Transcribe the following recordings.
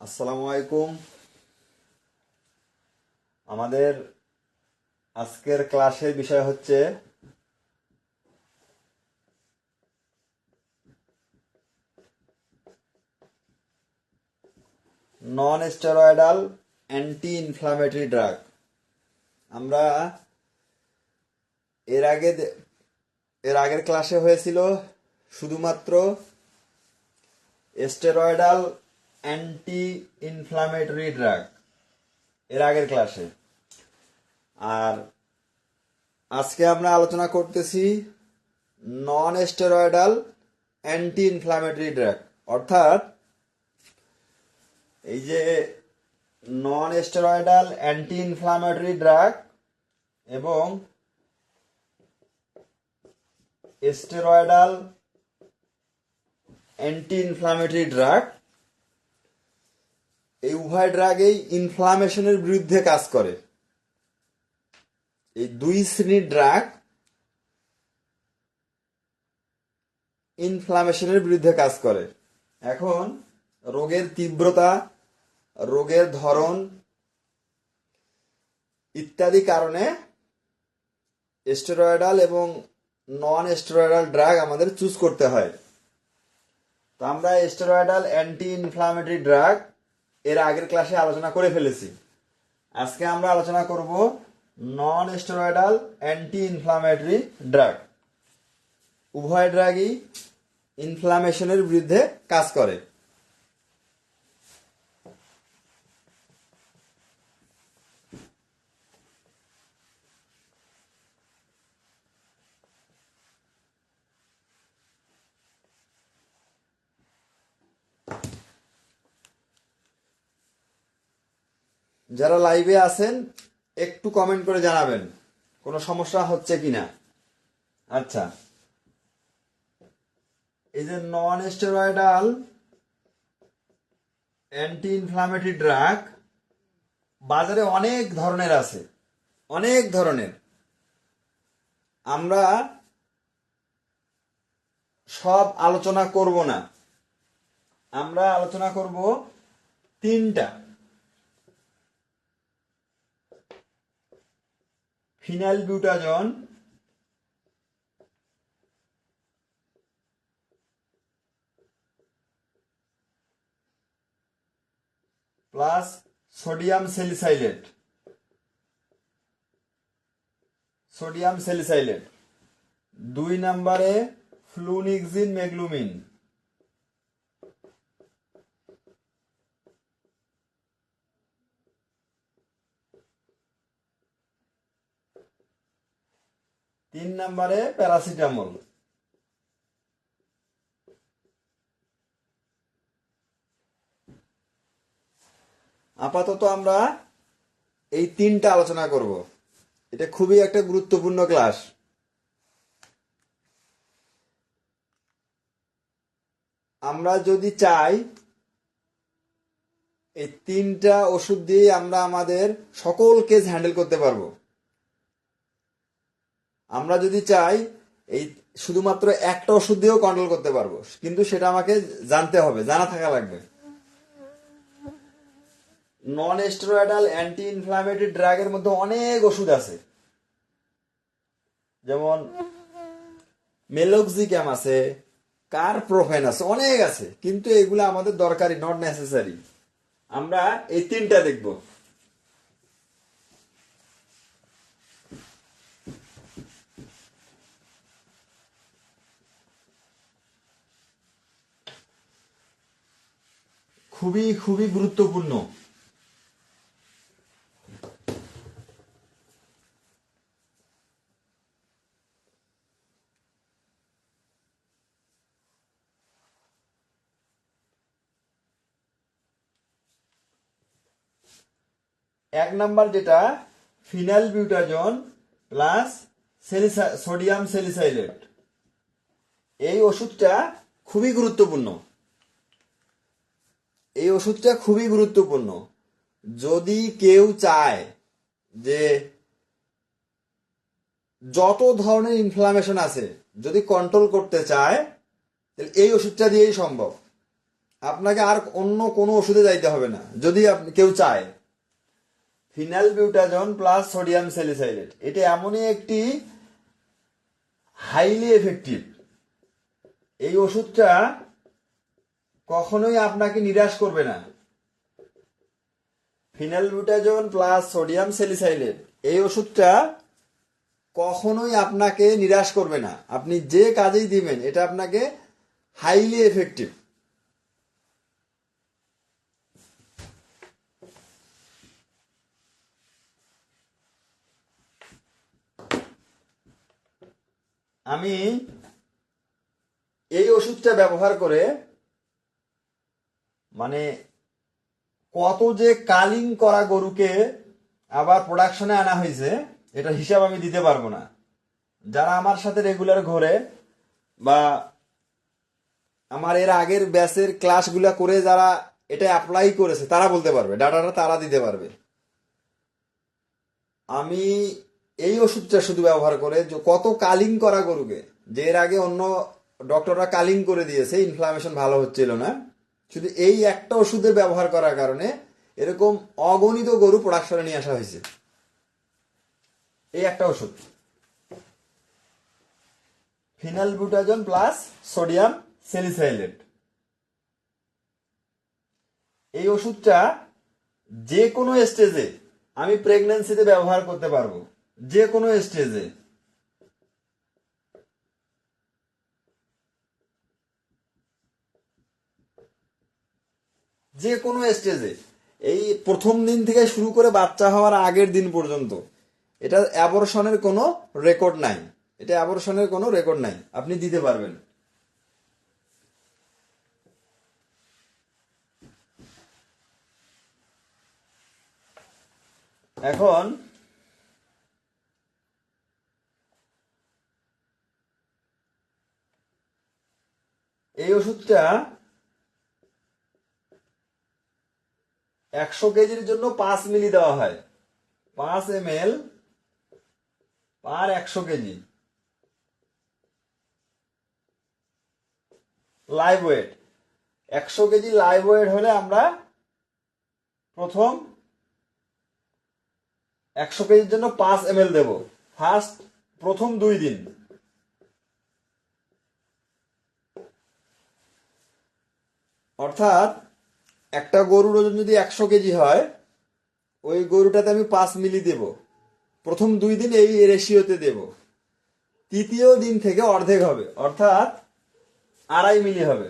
আসসালামু আলাইকুম। আমাদের আজকের ক্লাসের বিষয় হচ্ছে non steroidal anti inflammatory drug. আমরা এর আগে এর আগের ক্লাসে হয়েছিল শুধুমাত্র স্টেরয়েডাল অ্যান্টি ইনফ্লামেটরি ড্রাগ এর আগের ক্লাসে। আর আজকে আমরা আলোচনা করতেছি non steroidal anti inflammatory drug, অর্থাৎ এই যে non steroidal anti inflammatory drug এবং স্টেরয়েডাল অ্যান্টি ইনফ্লামেটরি ড্রাগ, এই উভয় ড্রাগই ইনফ্লামেশনের বিরুদ্ধে কাজ করে। এই দুই শ্রেণীর ড্রাগ ইনফ্লামেশনের বিরুদ্ধে কাজ করে। এখন রোগের তীব্রতা, রোগের ধরন ইত্যাদি কারণে স্টেরয়েডাল এবং নন স্টেরয়েডাল ড্রাগ আমাদের চুজ করতে হয়। তো আমরা স্টেরয়েডাল অ্যান্টি ইনফ্লামেটরি ড্রাগ এর আগের ক্লাসে আলোচনা করে ফেলেছি। আজকে আমরা আলোচনা করব non steroidal anti inflammatory drug. উভয় ড্রাগই ইনফ্লামেশনের বিরুদ্ধে কাজ করে। যারা লাইভে আছেন একটু কমেন্ট করে জানাবেন কোনো সমস্যা হচ্ছে কিনা। আচ্ছা, এই যে non steroidal anti inflammatory drug বাজারে অনেক ধরনের আছে, অনেক ধরনের। আমরা সব আলোচনা করব না, আমরা আলোচনা করব তিনটা। Phenylbutazone, plus sodium salicylate, sodium salicylate. 2 নম্বরে ফ্লুনিক্সিন মেগলুমিন। 3 নম্বরে প্যারাসিটামল। আপাতত আমরা এই তিনটা আলোচনা করব। এটা খুবই একটা গুরুত্বপূর্ণ ক্লাস। আমরা যদি চাই এই তিনটা ওষুধ দিয়ে আমরা আমাদের সকল কেস হ্যান্ডেল করতে পারবো। আমরা যদি চাই এই শুধুমাত্র একটা ওষুধ দিয়েও কন্ট্রোল করতে পারবো, কিন্তু সেটা আমাকে জানতে হবে, জানা থাকা লাগবে। নন স্টেরয়েডাল অ্যান্টি ইনফ্লামেটরি ড্রাগের মধ্যে অনেক ওষুধ আছে, যেমন মেলোক্সিক্যাম আছে, কারপ্রোফেন আছে, অনেক আছে, কিন্তু এগুলো আমাদের দরকারি, নট নেসেসারি। আমরা এই তিনটা দেখব। খুবই খুবই গুরুত্বপূর্ণ। এক নাম্বার যেটা ফিনাইলবিউটাজন প্লাস সোডিয়াম স্যালিসাইলেট, এই ওষুধটা খুবই গুরুত্বপূর্ণ। এই ওষুধটা খুবই গুরুত্বপূর্ণ। যদি কেউ চায় যে যত ধরনের ইনফ্লামেশন আছে যদি কন্ট্রোল করতে চায়, তাহলে এই ওষুধটা দিয়েই সম্ভব। আপনাকে আর অন্য কোনো ওষুধে যাইতে হবে না যদি আপনি কেউ চায়। ফিনাইল বিউটাজন প্লাস সোডিয়াম স্যালিসাইলেট এটা এমনই একটি হাইলি এফেক্টিভ, এই ওষুধটা কখনোই আপনাকে নিরাশ করবে না। ফিনাইল বিউটাজন প্লাস সোডিয়াম স্যালিসাইলেট এই ওষুধটা কখনোই আপনাকে নিরাশ করবে না, আপনি যে কাজেই দিবেন এটা আপনাকে হাইলি এফেক্টিভ। আমি এই ওষুধটা ব্যবহার করে মানে কত যে কালিং করা গরুকে আবার প্রোডাকশনে আনা হয়েছে এটা হিসাব আমি দিতে পারবো না। যারা আমার সাথে রেগুলার ঘোরে বা আমার এর আগের ব্যাচের ক্লাসগুলো করে যারা এটা অ্যাপ্লাই করেছে তারা বলতে পারবে, ডাটাটা তারা দিতে পারবে। আমি এই ওষুধটা শুধু ব্যবহার করে যে কত কালিং করা গরুকে, যে এর আগে অন্য ডক্টররা কালিং করে দিয়েছে, ইনফ্লামেশন ভালো হচ্ছিল না, শুধু এই একটা ওষুধের ব্যবহার করার কারণে এরকম অগণিত গরু প্রোডাকশনে নিয়ে আসা হয়েছে। এই একটা ওষুধ ফিনাইল বিউটাজন প্লাস সোডিয়াম স্যালিসাইলেট, এই ওষুধটা যে কোনো স্টেজে আমি প্রেগন্যান্সিতে ব্যবহার করতে পারবো, যে কোনো স্টেজে। যে কোনো স্টেজে এই প্রথম দিন থেকে শুরু করে বাচ্চা হওয়ার আগের দিন পর্যন্ত এটা অ্যাবর্শনের কোনো রেকর্ড নাই, এটা অ্যাবর্শনের কোনো রেকর্ড নাই, আপনি দিতে পারবেন। এখন এই ওষুধটা 100 কেজির জন্য 5 মিলি দেওয়া হয়, 5 ml পার 100 KG live weight. 100 KG live weight হলে আমরা প্রথম 100 কেজির জন্য 5 ml দেব ফার্স্ট প্রথম 2 দিন। অর্থাৎ একটা গরুর ওজন যদি 100 কেজি হয়, ওই গরুটাতে আমি 5 মিলি দেব, প্রথম 2 দিন এই রেশিওতে দেব, তৃতীয় দিন থেকে অর্ধেক হবে, অর্থাৎ 2.5 মিলি হবে।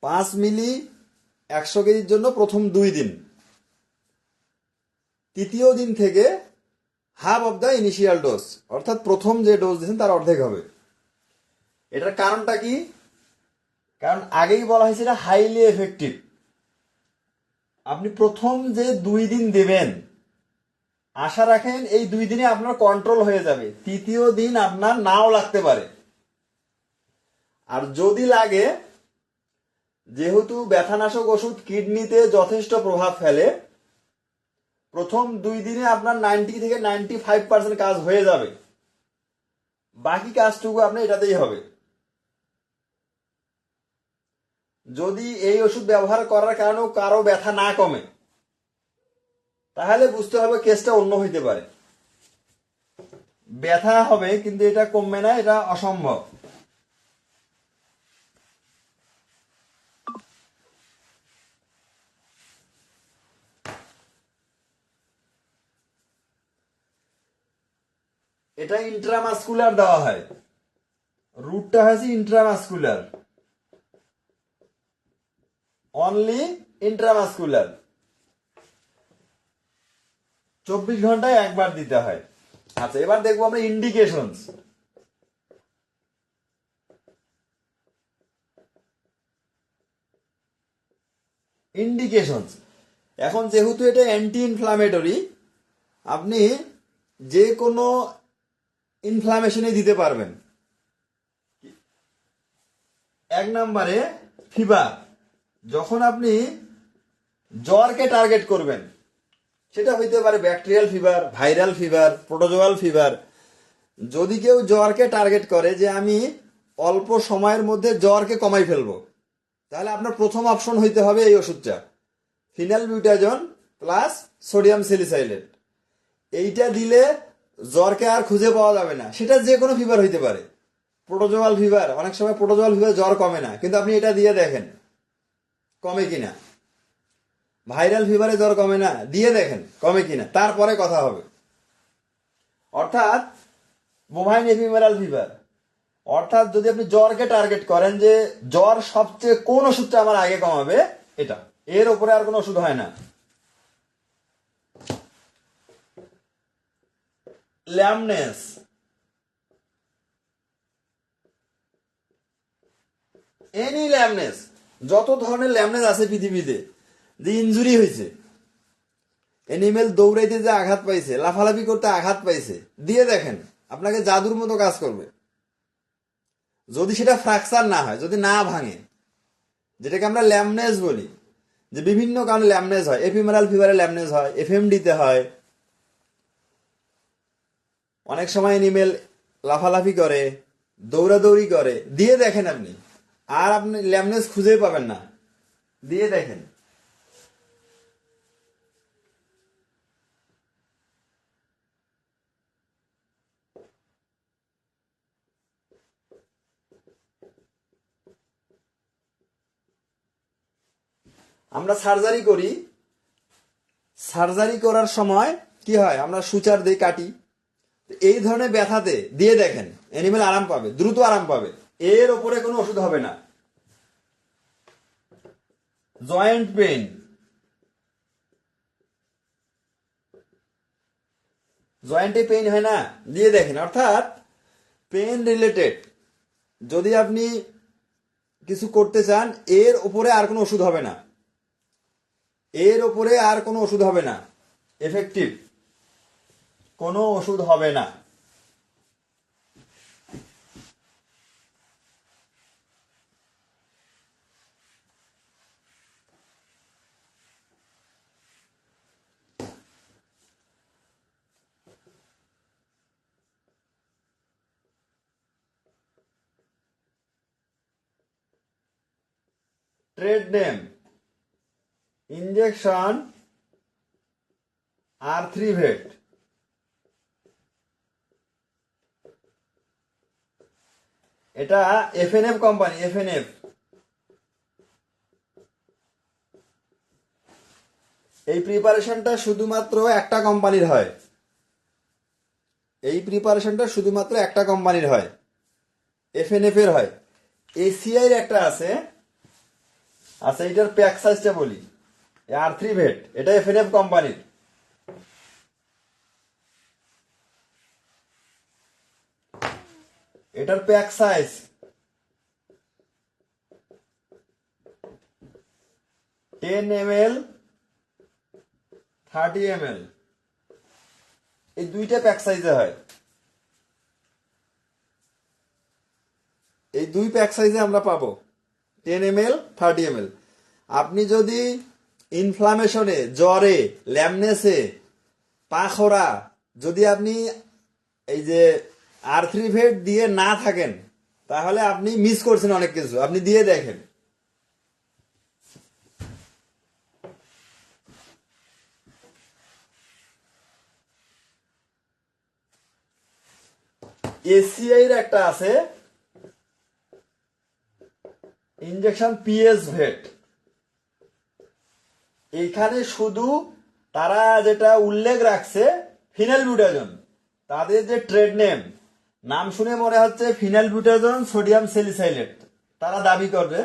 পাঁচ মিলি 100 কেজির জন্য প্রথম 2 দিন, তৃতীয় দিন থেকে half of the initial dose, অর্থাৎ প্রথম যে ডোজ দিয়েছেন তার অর্ধেক হবে। এটার কারণটা কি? কারণ আগেই বলা হয়েছে এটা হাইলি এফেক্টিভ। আপনি প্রথম যে 2 দিন দেবেন, আশা রাখেন এই 2 দিনে আপনার কন্ট্রোল হয়ে যাবে, তৃতীয় দিন আপনার নাও লাগতে পারে। আর যদি লাগে, যেহেতু ব্যথানাশক ওষুধ কিডনিতে যথেষ্ট প্রভাব ফেলে, প্রথম 2 দিনে আপনার 90 থেকে 95% কাজ হয়ে যাবে, বাকি কাজটুকু আপনার এটাতেই হবে। যদি এই ওষুধ ব্যবহার করার কারণেও কারো ব্যথা না কমে, তাহলে বুঝতে হবে কেসটা অন্য হইতে পারে। ব্যথা হবে কিন্তু এটা কমবে না, এটা অসম্ভব। এটা ইন্ট্রামাসকুলার দেওয়া হয়, রুটটা হয়েছে ইন্ট্রামাসকুলার, অনলি ইন্ট্রামাসকুলার, 24 ঘন্টায় একবার দিতে হয়। আচ্ছা, এবার দেখবো আমরা ইন্ডিকেশনস। ইন্ডিকেশনস এখন যেহেতু এটা অ্যান্টি ইনফ্লামেটরি, আপনি যে কোনো ইনফ্লামেশনে দিতে পারবেন। 1 নম্বরে ফিভার, যখন আপনি জ্বরকে টার্গেট করবেন। সেটা হইতে পারে bacterial fever, viral fever, protozoal fever. যদি কেউ জ্বরকে টার্গেট করে যে আমি অল্প সময়ের মধ্যে জ্বরকে কমাই ফেলবো, তাহলে আপনার প্রথম অপশন হইতে হবে এই ওষুধটা, ফিনালবিউটাজোন প্লাস সোডিয়াম স্যালিসাইলেট। এইটা দিলে জ্বরকে আর খুঁজে পাওয়া যাবে না। সেটা যে কোনো ফিভার হইতে পারে। প্রোটোজোয়াল ফিভার, অনেক সময় প্রোটোজোয়াল ফিভার জ্বর কমে না, কিন্তু আপনি এটা দিয়ে দেখেন কমে কিনা। ভাইরাল ফিভারে জ্বর কমে না, দিয়ে দেখেন কমে কিনা, তারপরে কথা হবে। অর্থাৎ বোভাইন এপিমেরাল ফিভার, অর্থাৎ যদি আপনি জ্বরকে টার্গেট করেন যে জ্বর সবচেয়ে কোন ওষুধটা আমার আগে কমাবে, এটা, এর উপরে আর কোনো ওষুধ হয় না। ল্যামনেস, এনি ল্যামনেস, যত ধরনের ল্যামনেস আছে পৃথিবীতে, যে ইনজুরি হয়েছে, এনিমেল দৌড়াইতে যে আঘাত পাইছে, লাফালাফি করতে আঘাত পাইছে, দিয়ে দেখেন আপনাকে জাদুর মতো কাজ করবে। যদি সেটা ফ্র্যাকচার না হয়, যদি না ভাঙে, যেটাকে আমরা ল্যামনেস বলি, যে বিভিন্ন কারণে ল্যামনেস হয়, এপিমেরাল ফিভারে ল্যামনেস হয়, এফএমডিতে হয়, অনেক সময় এনিমেল লাফালাফি করে, দৌড়াদৌড়ি করে, দিয়ে দেখেন আপনি, আর আপনি ল্যামনেস খুঁজে পাবেন না, দিয়ে দেখেন। আমরা সার্জারি করি, সার্জারি করার সময় কি হয়, আমরা সুচার দিয়ে কাটি। এই ধরনের ব্যথাতে দিয়ে দেখেন এনিমেল আরাম পাবে, দ্রুত আরাম পাবে, এর ওপরে কোনো ওষুধ হবে না। জয়েন্ট পেইন, জয়েন্টে পেইন হয় না, দিয়ে দেখেন। অর্থাৎ পেইন রিলেটেড যদি আপনি কিছু করতে চান, এর উপরে আর কোনো ওষুধ হবে না, এর উপরে আর কোনো ওষুধ হবে না, এফেক্টিভ কোনো ওষুধ হবে না। ট্রেড নেম, ইঞ্জেকশন আর্থ্রিভেট, এটা এফএনএফ কোম্পানি, এফএনএফ। এই প্রিপারেশনটা শুধুমাত্র একটা কোম্পানির হয়, এই প্রিপারেশনটা শুধুমাত্র একটা কোম্পানির হয়, এফএনএফ এর হয়। এসিআই একটা আছে, আচ্ছা এটার প্যাক সাইজটা বলি, আর্থ্রিভেট, এটা এফএনএফ কোম্পানির। এটার প্যাক সাইজ 10 ml, 30 ml, এই দুইটা প্যাক সাইজে হয়। এই দুই প্যাক সাইজে আমরা পাবো 10 ml, 30 ml। আপনি যদি ইনফ্লামেশনে, জ্বরে, ল্যামনেসে, পাখরা, যদি আপনি এই যে আর্থ্রিভেট দিয়ে না থাকেন, তাহলে আপনি মিস করছেন অনেক কিছু, আপনি দিয়ে দেখেন। এসিআই এর একটা আছে ইনজেকশন পিএস ভেট। এইখানে শুধু তারা যেটা উল্লেখ রাখছে ফিনালবিউটাজোন, তাদের যে ট্রেড নেম, নাম শুনে মনে হচ্ছে ফিনালবিউটাজোন সোডিয়াম স্যালিসাইলেট তারা দাবি করবে,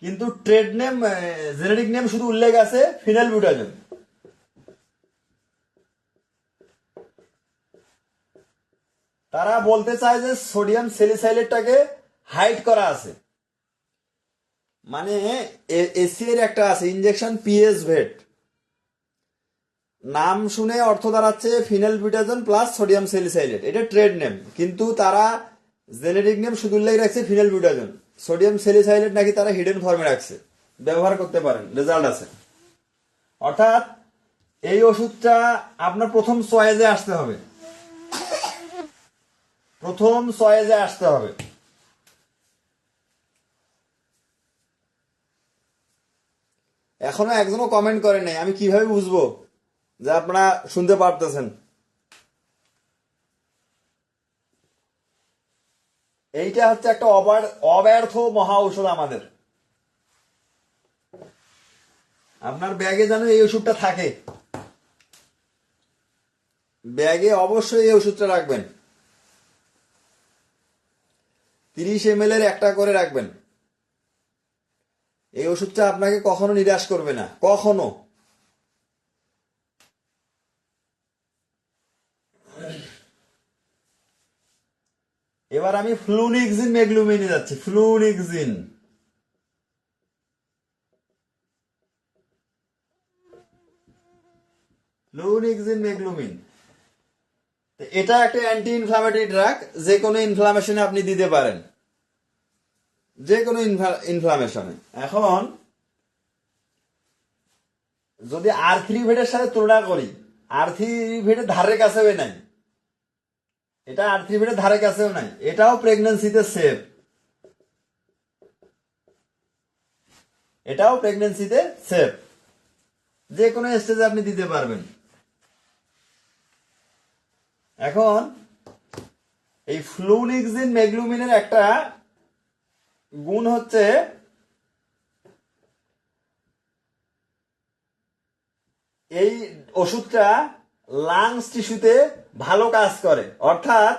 কিন্তু ট্রেড নেম, জেনেরিক নেম শুধু উল্লেখ আছে ফিনালবিউটাজোন। তারা বলতে চায় যে সোডিয়াম স্যালিসাইলেটটাকে হাইড করা আছে, মানে এসিএর একটা আছে ইনজেকশন পিএস ভেট, নাম শুনে অর্থ দাঁড়াচ্ছে ফিনালবিউটাজোন প্লাস সোডিয়াম স্যালিসাইলেট, এটা ট্রেড নেম, কিন্তু তারা জেনেরিক নেম শুধু উল্লেখ রাখছে ফিনালবিউটাজোন, সোডিয়াম স্যালিসাইলেট নাকি তারা হিডেন ফর্মে রাখছে, ব্যবহার করতে পারেন, রেজাল্ট আছে। অর্থাৎ এই ওষুধটা আপনার প্রথম চয়েজে আসতে হবে, প্রথম চয়েজে আসতে হবে। এখনো একজনও কমেন্ট করে নাই, আমি কিভাবে বুঝবো যে আপনারা শুনতে পারতেছেন? এইটা হচ্ছে একটা অব্যর্থ মহা ঔষধ আমাদের। আপনার ব্যাগে যেন এই ওষুধটা থাকে, ব্যাগে অবশ্যই এই ওষুধটা রাখবেন। 30 ml এর একটা করে রাখবেন। এই ওষুধটা আপনাকে কখনো নিরাশ করবে না, কখনো। এবার আমি ফ্লুনিক্সিন মেগলুমিনে যাচ্ছি। ফ্লুনিক্সিন, ফ্লুনিক্সিন মেগলুমিন, এটা একটা অ্যান্টি ইনফ্লামেটরি ড্রাগ। যে কোনো ইনফ্লামেশনে আপনি দিতে পারেন, যে কোনো ইনফ্লামেশনে। এখন যদি আর্থ্রিভেডের সাথে তুলনা করি, আর্থ্রিভেডের ধারে কাছেও নাই, এটা আর্থ্রিভেডের ধারে কাছেও নাই। এটাও প্রেগন্যান্সিতে সেফ, এটাও প্রেগন্যান্সিতে সেফ, যে কোনো স্টেজে আপনি দিতে পারবেন। এখন এই ফ্লুনিক্সিন মেগলুমিনের একটা গুণ হচ্ছে এই ওষুধটা লাংস টিস্যুতে ভালো কাজ করে। অর্থাৎ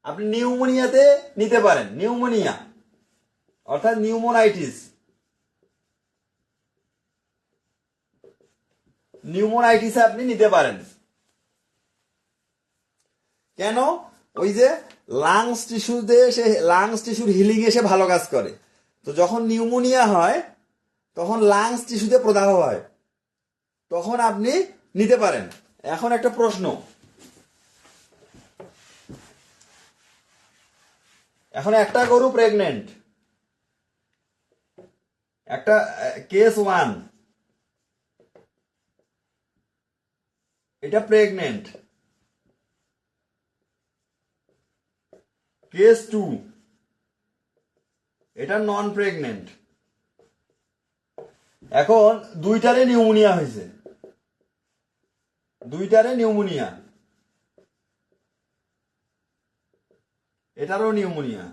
আপনি নিউমোনিয়াতে নিতে পারেন, নিউমোনিয়া অর্থাৎ নিউমোনাইটিস, নিউমোনাইটিসে আপনি নিতে পারেন। কেন? ওই যে লাংস টিস্যুতে, সে লাংস টিস্যুর হিলিং এ সে ভালো কাজ করে। তো যখন নিউমোনিয়া হয় তখন লাংস টিস্যুতে প্রদাহ হয়, তখন আপনি নিতে পারেন। এখন একটা প্রশ্ন, এখন একটা গরু প্রেগনেন্ট, একটা কেস 1, এটা প্রেগনেন্ট। কেস 2, এটা নন প্রেগনেন্ট। এখন দুইটারে নিউমোনিয়া হয়েছে, দুইটারে নিউমোনিয়া, এটারও নিউমোনিয়া।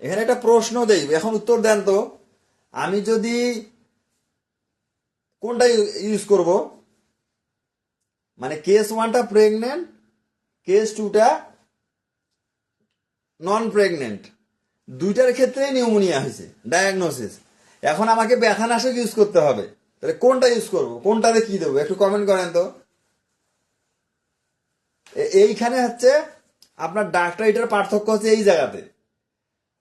এখানে একটা প্রশ্ন দেই, এখন উত্তর দেন তো। আমি যদি কোনটা ইউজ করব, মানে কেস 1টা প্রেগনেন্ট, কেস 2টা নন প্রেগনেন্ট, দুইটার ক্ষেত্রেই নিউমোনিয়া হয়েছে ডায়াগনোসিস। এখন আমাকে ব্যথানাশক ইউজ করতে হবে, তাহলে কোনটা ইউজ করব, কোনটাতে কি দেবো, একটু কমেন্ট করেন তো। এইখানে হচ্ছে আপনার ডাক্তার, এটার পার্থক্য হচ্ছে এই জায়গাতে,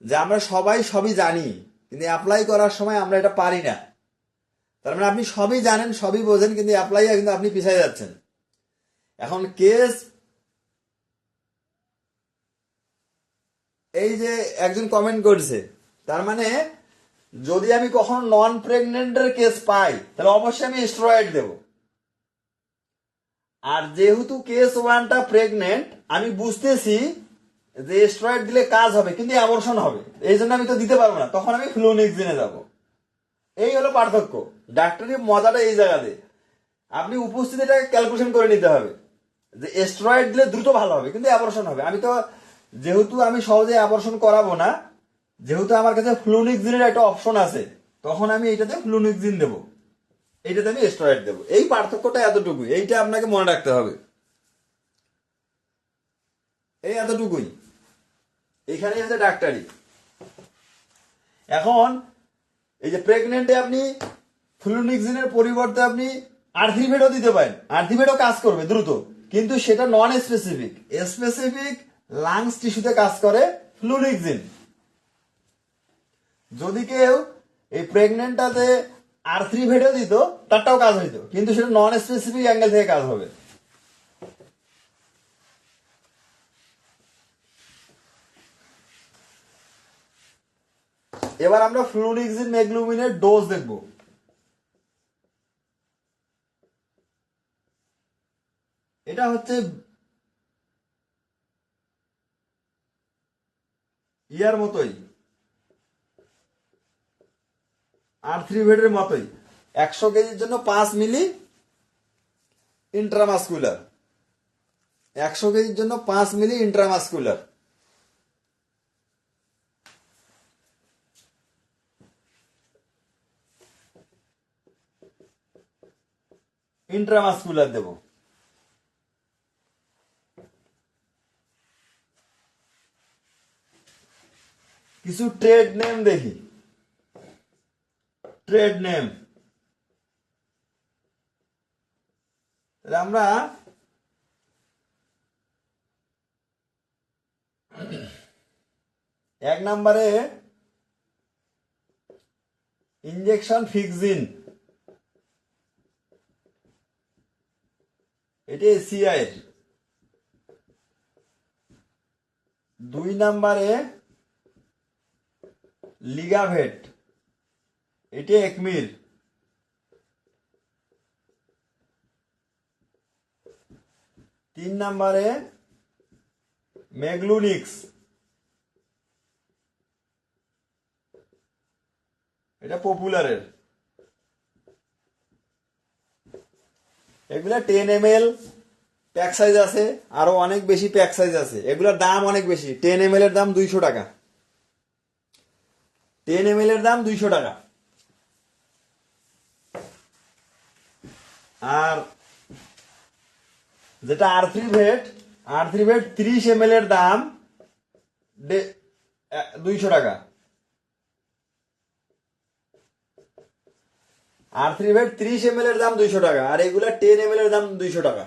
যে আমরা সবাই সবই জানি কিন্তু অ্যাপ্লাই করার সময় আমরা এটা পারি না। তার মানে আপনি সবই জানেন, সবই বোঝেন, কিন্তু অ্যাপ্লাই কিন্তু আপনি পিছিয়ে যাচ্ছেন। এখন কেস, এই যে একজন কমেন্ট করেছে, তার মানে যদি আমি কখনো নন প্রেগনেন্টের কেস পাই তাহলে অবশ্যই আমি স্টেরয়েড দেব। আর যেহেতু কেস 1টা প্রেগনেন্ট, আমি বুঝতেছি যে স্টেরয়েড দিলে কাজ হবে কিন্তু অ্যাবর্শন হবে, এই জন্য আমি তো দিতে পারবো না, তখন আমি ফ্লুনিক্সিনে যাব। এই হলো পার্থক্য। ডাক্তারি মজাটা এই জায়গাতে, আপনি উপস্থিতিটা ক্যালকুলেশন করে নিতে হবে যে স্টেরয়েড দিলে দ্রুত ভালো হবে কিন্তু অ্যাবর্শন হবে। আমি তো, যেহেতু আমি সহজে অ্যাবর্শন করাবো না, যেহেতু আমার কাছে ফ্লুনিক্সিনের একটা অপশন আছে, তখন আমি এইটাতে ফ্লুনিক্সিন দেবো, এইটাতে আমি স্টেরয়েড দেবো। এই পার্থক্যটা এতটুকুই, এইটা আপনাকে মনে রাখতে হবে, এই এতটুকুই। এখানেই হচ্ছে ডাক্তারি। এখন এই যে প্রেগনেন্টে আপনি ফ্লুনিক্সিনের পরিবর্তে আপনি আর্থিভেডও দিতে পারেন, আর্থিভেডও কাজ করবে দ্রুত, কিন্তু সেটা নন স্পেসিফিক। স্পেসিফিক লাংস টিস্যুতে কাজ করে ফ্লুনিক্সিন। যদি কেউ এই প্রেগনেন্টটাতে আর্থ্রিভেডও দিত, তারটাও কাজ হইতো, কিন্তু সেটা নন স্পেসিফিক অ্যাঙ্গেল থেকে কাজ হবে। এবার আমরা ফ্লুনিক্সিন মেগলুমিনের ডোজ দেখব। এটা হচ্ছে ইয়ার মতোই, আর্থ্রিভেটের মতোই 100 কেজির জন্য 5 মিলি ইন্ট্রামাসকুলার, 100 কেজির জন্য 5 মিলি ইন্ট্রামাসকুলার। ইন্ট্রামাসকুলার দেব। কিছু ট্রেড নেম দেখি, ট্রেড নেম। আমরা এক নম্বরে ইনজেকশন ফিক্সিন, এটি এসিআই এর। 2 নম্বরে লিগাভেট, এটি একমির। 3 নম্বরে মেগলুনিক্স, এটা পপুলারের। এগুলা 10 ml প্যাক সাইজ আছে, আরো অনেক বেশি প্যাক সাইজ আছে। এগুলোর দাম অনেক বেশি। 10 ml এর দাম 200 টাকা, 10 ml এর দাম 200 টাকা। আর যেটা আর্থ্রিভেট, আর্থ্রিভেট 30 ml এর দাম 200 টাকা। আর্থ্রিভেট 30 ml এর দাম 200 টাকা, আর এগুলা 10 ml এর দাম 200 টাকা।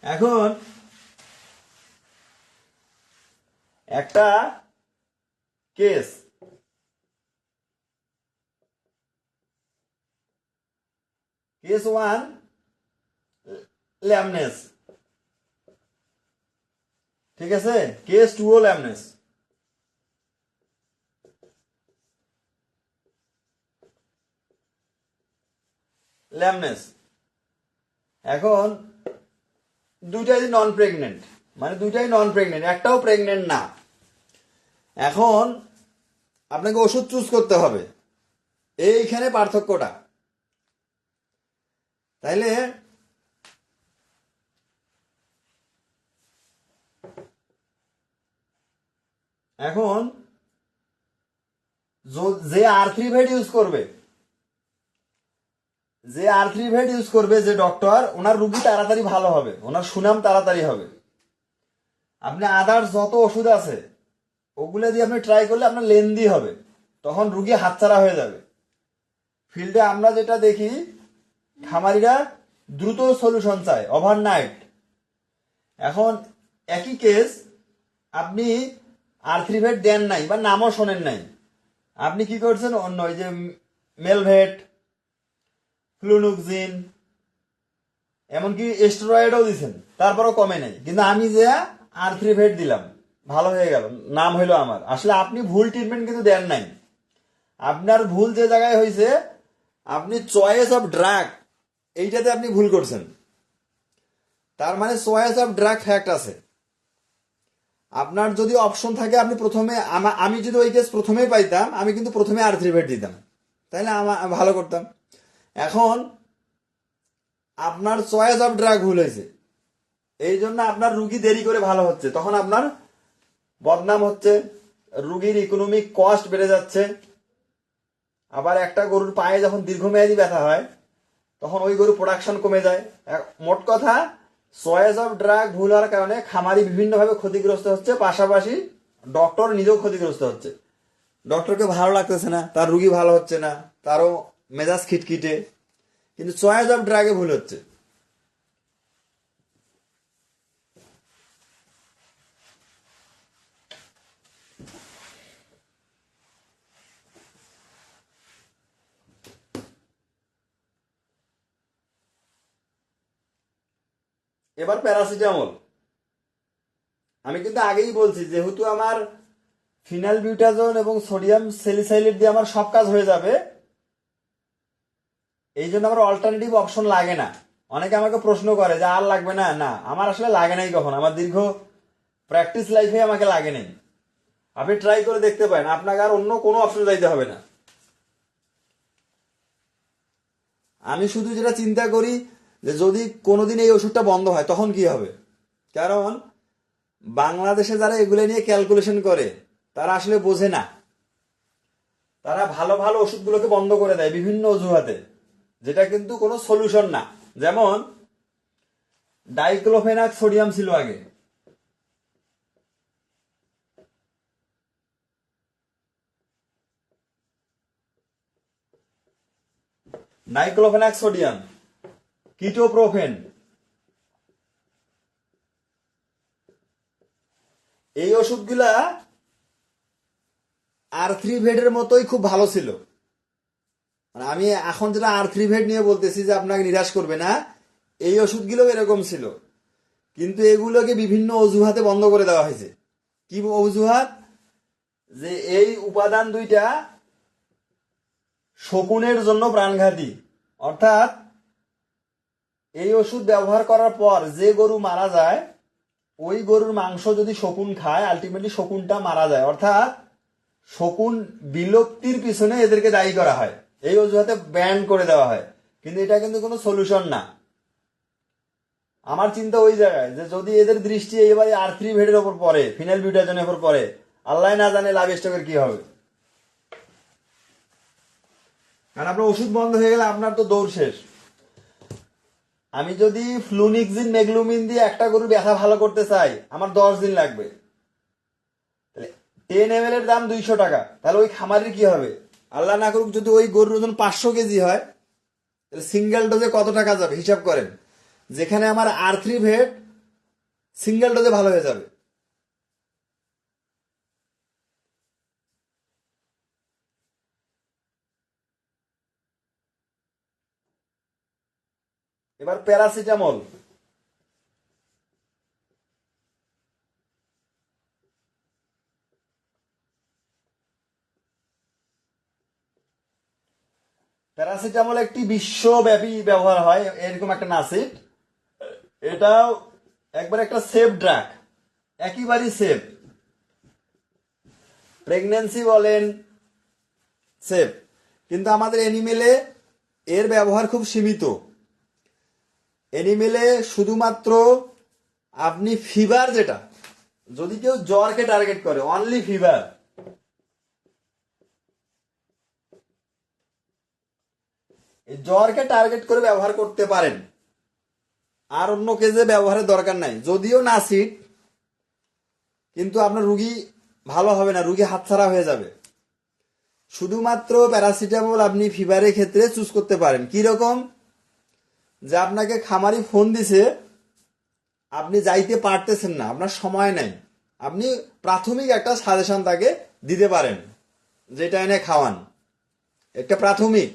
এখন একটা কেস, কেস 1 ল্যামনেস, ঠিক আছে। কেস 2 ও ল্যামনেস। ল্যামনেস এখন দুইটাই নন প্রেগনেন্ট, মানে দুইটাই নন প্রেগনেন্ট, একটাও প্রেগনেন্ট না। এখন আপনাকে ওষুধ চুজ করতে হবে, এইখানে পার্থক্যটা। তাইলে এখন যে আর্থ্রিভেট ইউজ করবে, যে আর্থ্রিভেট ইউজ করবে যে ডক্টর, ওনার রুগী তাড়াতাড়ি ভালো হবে, ওনার সুনাম তাড়াতাড়ি হবে। আপনি আদার্স যত ওষুধ আছে ওগুলো দিয়ে আপনি ট্রাই করলে আপনার লেন্দি হবে, তখন রুগী হাতছাড়া হয়ে যাবে। ফিল্ডে আমরা যেটা দেখি, খামারিরা দ্রুত সলিউশন চায়, ওভারনাইট। এখন একই কেস, আপনি আর্থ্রিভেট দেন নাই বা নামও শোনেন নাই, আপনি কি করছেন অন্য ওই যে মেলভেট, ফ্লুনুক্সিন, এমনকি স্টেরয়েডও দিচ্ছেন, তারপরও কমে নাই। কিন্তু আমি যে আর্থ্রিভেট দিলাম, ভালো হয়ে গেল, নাম হইলো আমার। আসলে আপনি ভুল ট্রিটমেন্ট কিন্তু দেন নাই। আপনার ভুল যে জায়গায় হয়েছে, আপনি চয়েস অফ ড্রাগ, এইটাতে আপনি ভুল করছেন। তার মানে চয়েস অফ ড্রাগ ফ্যাক্ট আছে। আপনার যদি অপশন থাকে, আপনি প্রথমে, আমি যদি ওই কেস প্রথমেই পাইতাম, আমি কিন্তু প্রথমে আর্থ্রিভেট দিতাম, তাইলে আমার ভালো করতাম। এখন আপনার চয়েস অফ ড্রাগ ভুল হয়েছে, এই জন্য আপনার রুগী দেরি করে ভালো হচ্ছে, তখন আপনার বদনাম হচ্ছে, রুগীর ইকোনমিক কস্ট বেড়ে যাচ্ছে। আবার একটা গরুর পায়ে যখন দীর্ঘমেয়াদী ব্যথা হয়, তখন ওই গরু প্রোডাকশন কমে যায়। মোট কথা, চয়েস অফ ড্রাগ ভুল হওয়ার কারণে খামারি বিভিন্নভাবে ক্ষতিগ্রস্ত হচ্ছে, পাশাপাশি ডক্টর নিজেও ক্ষতিগ্রস্ত হচ্ছে। ডক্টরকে ভালো লাগতেছে না, তার রুগী ভালো হচ্ছে না, তারও মেজাজ খিটখিটে, কিন্তু চয়েস অফ ড্রাগে ভুল হচ্ছে। এবার প্যারাসিটামল, আমি কিন্তু আগেই বলছি, যেহেতু আমার ফিনাইল বিউটাজোন এবং সোডিয়াম স্যালিসাইলেট দিয়ে আমার সব কাজ হয়ে যাবে, এই জন্য আমার অল্টারনেটিভ অপশন লাগে না। অনেকে আমাকে প্রশ্ন করে যে আর লাগবে না, না আমার আসলে লাগে নাই, কখন আমার দীর্ঘ প্র্যাকটিস লাইফে আমাকে লাগে নাই। আপনি ট্রাই করে দেখতে পারেন, আপনাকে আর অন্য কোনো অপশন যাইতে হবে না। আমি শুধু যেটা চিন্তা করি যে যদি কোনোদিন এই ওষুধটা বন্ধ হয় তখন কি হবে। কারণ বাংলাদেশে যারা এগুলো নিয়ে ক্যালকুলেশন করে তারা আসলে বোঝে না। তারা ভালো ভালো ওষুধগুলোকে বন্ধ করে দেয় বিভিন্ন অজুহাতে, যেটা কিন্তু কোনো সলিউশন না। যেমন ডাইক্লোফেনাক সোডিয়াম ছিল আগে, ডাইক্লোফেনাক সোডিয়াম, কিটোপ্রোফেন, এই ওষুধগুলা আর্থ্রিভেডের মতোই খুব ভালো ছিল। মানে আমি এখন যেটা আর্থ্রিভেড নিয়ে বলতেছি যে আপনাকে নিরাশ করবে না, এই ওষুধগুলো এরকম ছিল, কিন্তু এগুলোকে বিভিন্ন অজুহাতে বন্ধ করে দেওয়া হয়েছে। কি অজুহাত? যে এই উপাদান দুইটা শকুনের জন্য প্রাণঘাতী, অর্থাৎ এই ওষুধ ব্যবহার করার পর যে গরু মারা যায়, ওই গরুর মাংস যদি শকুন খায় আলটিমেটলি শকুনটা মারা যায়, অর্থাৎ শকুন বিলুপ্তির পিছনে এদেরকে দায়ী করা হয়, এই অজুহাতে ব্যান করে দেওয়া হয়। কিন্তু এটা কিন্তু কোনো সলিউশন না। আমার চিন্তা ওই জায়গায় যে যদি এদের দৃষ্টি এবারে আর্থ্রিভেডের ওপর পড়ে, ফিনাইল বিউটাজনের ওপর পড়ে, আল্লাহ না জানে লাভ স্টকের কি হবে। কারণ আপনার ওষুধ বন্ধ হয়ে গেলে আপনার তো দৌড় শেষ। আমি যদি ফ্লুনিক্সিন মেগলুমিন দিয়ে একটা গরুর ব্যথা ভালো করতে চাই, আমার 10 দিন লাগবে। তাহলে 10 ml এর দাম 200 টাকা, তাহলে ওই খামারের কি হবে? আল্লাহ না করুক যদি ওই গরুর ওজন 500 কেজি হয়, তাহলে সিঙ্গেল ডোজে কত টাকা যাবে হিসাব করেন। যেখানে আমার আর্থ্রিভেড সিঙ্গেল ডোজে ভালো হয়ে যাবে। এবার প্যারাসিটামল, প্যারাসিটামল একটি বিশ্বব্যাপী ব্যবহার হয় এরকম একটা নাসিড। এটাও একবার একটা সেফ ড্রাগ, একেবারেই সেফ। প্রেগন্যান্সি বলেন সেফ, কিন্তু আমাদের এনিমেলে এর ব্যবহার খুব সীমিত। এনিমেলে শুধুমাত্র আপনি ফিভার, যেটা যদি কেউ জ্বরকে টার্গেট করে, অনলি ফিভার, এই জ্বরকে টার্গেট করে ব্যবহার করতে পারেন, আর অন্য কেজে ব্যবহারের দরকার নাই। যদিও নাসিড, কিন্তু আপনার রুগী ভালো হবে না, রুগী হাতছাড়া হয়ে যাবে। শুধুমাত্র প্যারাসিটামল আপনি ফিভারের ক্ষেত্রে চুজ করতে পারেন। কি রকম? যে আপনাকে খামারি ফোন দিছে, আপনি যাইতে পারতেছেন না, আপনার সময় নাই, আপনি প্রাথমিক একটা সাজেশন তাকে দিতে পারেন, যেটা এনে খাওয়ান, একটা প্রাথমিক।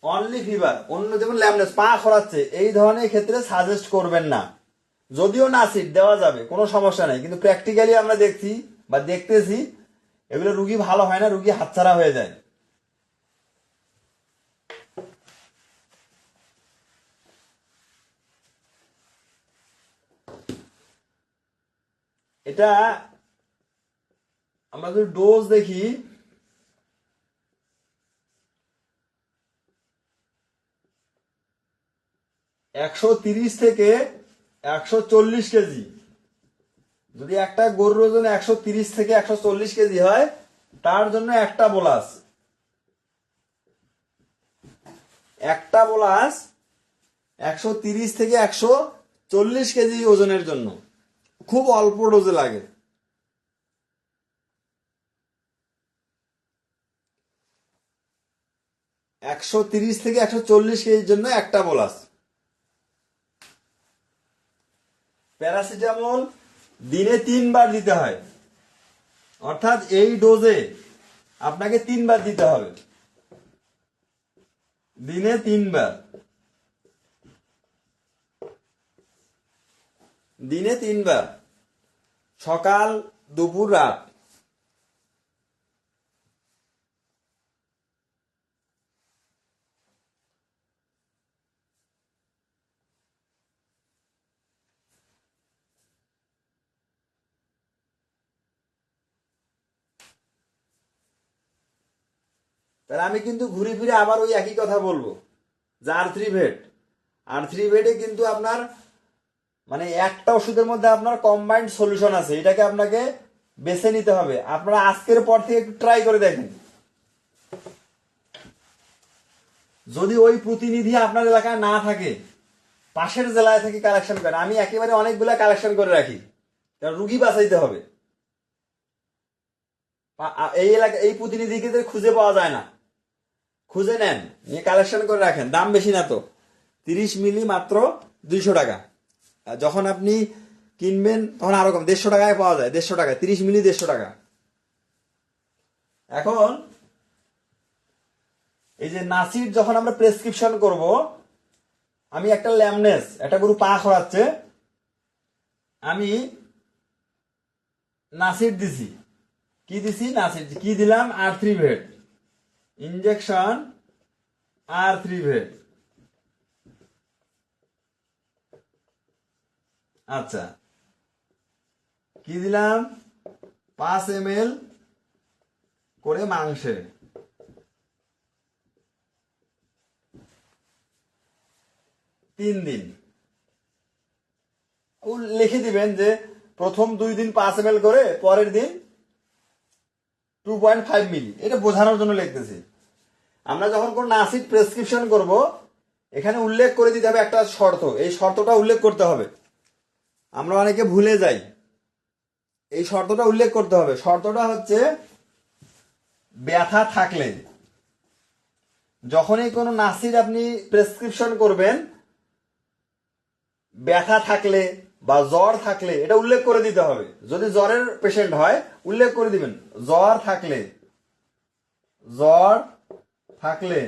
অনলি ফিভার, অন্য যেমন ল্যামনেস পা খরাচ্ছে, এই ধরনের ক্ষেত্রে সাজেস্ট করবেন না। যদিও নাসিড দেওয়া যাবে, কোনো সমস্যা নাই, কিন্তু প্র্যাকটিক্যালি আমরা দেখছি বা দেখতেছি এগুলো রুগী ভালো হয় না, রুগী হাতছাড়া হয়ে যায়। এটা আমরা যদি ডোজ দেখি, 130 থেকে 140 কেজি। যদি একটা গরুর ওজন 130 থেকে 140 কেজি হয়, তার জন্য একটা বোলাস, একটা বোলাস 130 থেকে 140 কেজি ওজনের জন্য খুব অল্প ডোজে লাগে। 130 থেকে 140 কেজির জন্য একটা বোলাস। প্যারাসিটামল দিনে 3 বার দিতে হয়, অর্থাৎ এই ডোজে আপনাকে 3 বার দিতে হবে, দিনে 3 বার, দিনে 3 বার, সকাল দুপুর রাত। তাহলে আমি কিন্তু ঘুরে ফিরে আবার ওই একই কথা বলবো যে R3 ভেট। R3 ভেটে কিন্তু আপনার মানে একটা ওষুধের মধ্যে আপনার কম্বাইন্ড সলিউশন আছে, এটাকে আপনাকে বেছে নিতে হবে। আপনারা আজকের পর থেকে একটু ট্রাই করে দেখেন। যদি ওই প্রতিনিধি আপনার এলাকায় না থাকে, পাশের জেলায় থেকে কালেকশন করেন। আমি একেবারে অনেকগুলা কালেকশন করে রাখি, কারণ রুগী বাঁচাইতে হবে। এই এলাকা এই প্রতিনিধিকে খুঁজে পাওয়া যায় না, খুঁজে নেন, নিয়ে কালেকশন করে রাখেন। দাম বেশি না তো, 30 মিলি মাত্র 200 টাকা। আর যখন আপনি কিনবেন তখন আরো কম, 150 টাকায় পাওয়া যায়। 150 টাকা 30 মিলি, 150 টাকা। এখন এই যে নাসির যখন আমরা প্রেসক্রিপশন করব, আমি একটা ল্যামনেস, একটা গরু পা খোঁড়াচ্ছে, আমি নাসির দিছি। কি দিছি? নাসির। কি দিলাম? R3 ভেট ইনজেকশন, R3 ভেট। আচ্ছা, কি দিলাম? 5 ml করে মাংসে। 3 দিন লিখে দিবেন যে প্রথম 2 দিন 5 ml করে, পরের দিন 2.5 মিলি। এটা বোঝানোর জন্য লিখতেছি। আমরা যখন কোন নাসিড প্রেসক্রিপশন করব, এখানে উল্লেখ করে দিতে হবে একটা শর্ত। এই শর্তটা উল্লেখ করতে হবে, আমরা অনেকে ভুলে যাই। এই শর্তটা উল্লেখ করতে হবে। শর্তটা হচ্ছে ব্যথা থাকলে, যখনই কোনো নাসির আপনি প্রেসক্রিপশন করবেন, ব্যথা থাকলে বা জ্বর থাকলে এটা উল্লেখ করে দিতে হবে। যদি জ্বরের পেশেন্ট হয়, উল্লেখ করে দিবেন জ্বর থাকলে, জ্বর থাকলে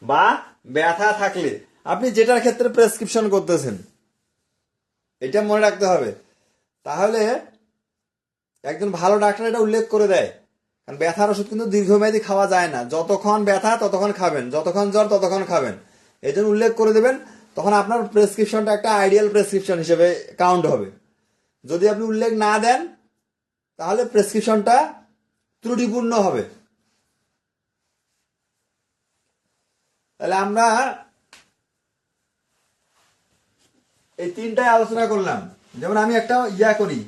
বা ব্যথা থাকলে, আপনি যেটার ক্ষেত্রে প্রেসক্রিপশন করতেছেন, এটা মনে রাখতে হবে। তাহলে একজন ভালো ডাক্তার এটা উল্লেখ করে দেয়। কারণ ব্যথার ওষুধ কিন্তু দীর্ঘমেয়াদী খাওয়া যায় না। যতক্ষণ ব্যথা ততক্ষণ খাবেন, যতক্ষণ জ্বর ততক্ষণ খাবেন। এই জন্য উল্লেখ করে দেবেন, তখন আপনার প্রেসক্রিপশনটা একটা আইডিয়াল প্রেসক্রিপশন হিসেবে কাউন্ট হবে। যদি আপনি উল্লেখ না দেন, তাহলে প্রেসক্রিপশনটা ত্রুটিপূর্ণ হবে। তাহলে আমরা এই তিনটায় আলোচনা করলাম। যেমন আমি একটা করি,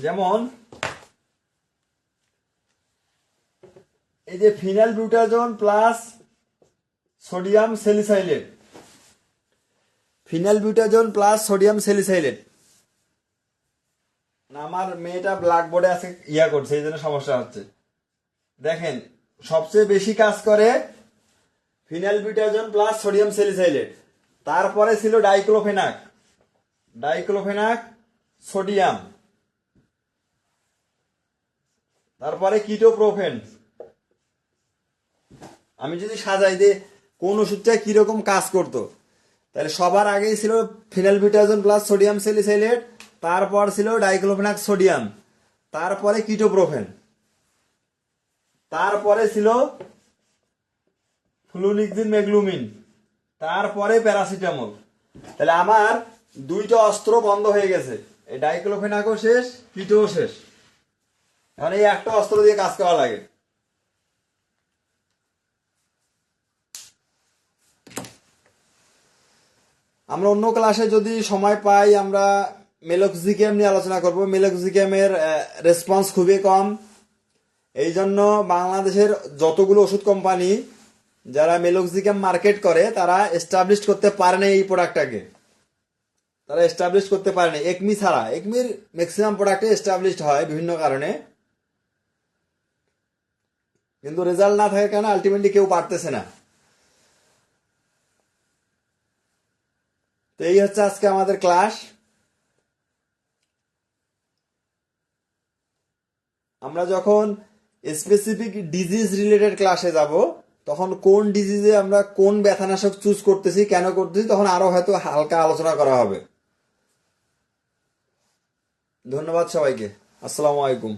যেমন এই যে phenylbutazone plus sodium salicylate, phenylbutazone plus sodium salicylate. আমার মেয়েটা ব্ল্যাকবোর্ডে আছে করছে, এই জন্য সমস্যা হচ্ছে। দেখেন, সবচেয়ে বেশি কাজ করে ফিনাইল বিউটাজোন প্লাস সোডিয়াম স্যালিসাইলেট। তারপরে ছিল ডাইক্লোফেনাক, ডাইক্লোফেনাক সোডিয়াম। তারপরে কিটোপ্রোফেন। আমি যদি সাজাই যে কোন ওষুধটা কিরকম কাজ করতো, তাহলে সবার আগেই ছিল ফিনাইল বিউটাজোন প্লাস সোডিয়াম স্যালিসাইলেট, তারপর ছিল ডাইক্লোফেনাক সোডিয়াম, তারপরে কিটোপ্রোফেন, তারপরে ছিল ফ্লুনিকজিন মেগলুমিন, তারপরে প্যারাসিটামল। তাহলে আমার দুইটা অস্ত্র বন্ধ হয়ে গেছে, এই ডাইক্লোফেনাকও শেষ, কিটোও শেষ। এখন এই একটা অস্ত্র দিয়ে কাজ করা লাগে। আমরা অন্য ক্লাসে যদি সময় পাই, আমরা মেলক্সিক্যাম নিয়ে আলোচনা করব। মেলক্সিক্যামের রেসপন্স খুবই কম। এই জন্য বাংলাদেশের যতগুলো ওষুধ কোম্পানি যারা মেলক্সিক্যাম মার্কেট করে, তারা এস্টাবলিশ করতে পারে না এই প্রোডাক্টটাকে। তারা এস্টাবলিশ করতে পারে না একমি ছাড়া। একমির ম্যাক্সিমাম প্রোডাক্টে এস্টাবলিশড হয় বিভিন্ন কারণে, কিন্তু রেজাল্ট না থাকার কারণে আলটিমেটলি কেউ পারতেছে না। তো এই হচ্ছে আজকে আমাদের ক্লাস। আমরা যখন স্পেসিফিক ডিজিজ রিলেটেড ক্লাসে যাব, তখন কোন ডিজিজে আমরা কোন ব্যথানাশক চুজ করতেছি, কেন করতেছি, তখন আরো হয়তো হালকা আলোচনা করা হবে। ধন্যবাদ সবাইকে। আসসালামু আলাইকুম।